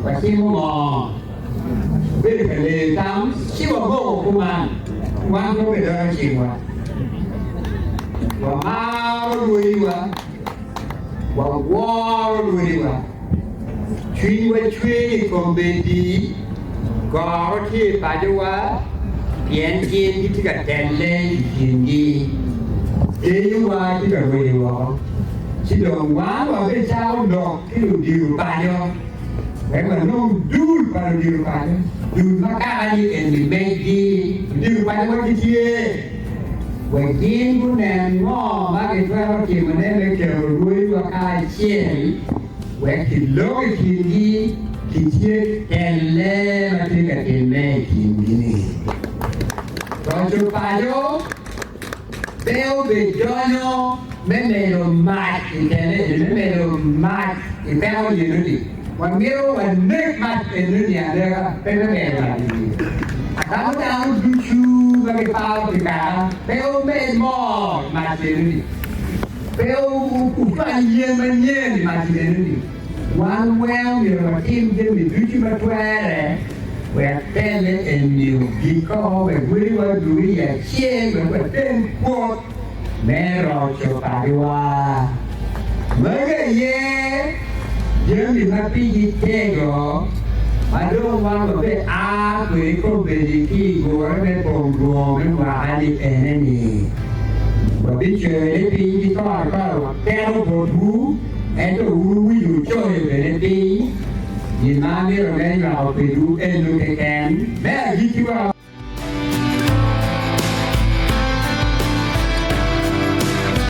và xin mò bây giờ lề tám xin mò bộ của mình quan không phải là chỉ mà và mau đuôi mà và wow đuôi mà truy còn bên đi có thể phải cho quá hiện diện thì cả đèn lên hiện đi thế qua thì cả về đó chỉ đồng quá và cái sao đó cái điều bài đó vậy mà nó đuôi và điều bài đuôi nó cả như cái gì bên đi điều bài nó cái gì vậy kiến của nàng ngõ mà cái sao chỉ mà nên lấy kiểu đuôi và cái chuyện vậy thì lối thì đi thì chiếc đèn lên mà thì cả đèn lên thì đi còn chụp bài đó Beo be dono memelo mat intende memelo mat e beo di nuti wa miro wa nek mat e nuti ada pe memelo kamu tahu lucu bagi pau kita beo me mo mat e nuti beo upan yen menyen mat e nuti one well you know team dem lucu matware where tên lên em nhiều chỉ có về quý và đuổi và chia về tên quốc mẹ rồi cho bà đi qua mấy cái gì giờ thì nó bị gì thế rồi mà đâu mà về quý có về gì khi gọi về bồn bồn mà anh đi em này và bây giờ để bị gì có theo bộ thú em tôi vui vui chơi về đi nhìn mà biết rồi đây là phải đủ em được cái kén bé là gì chứ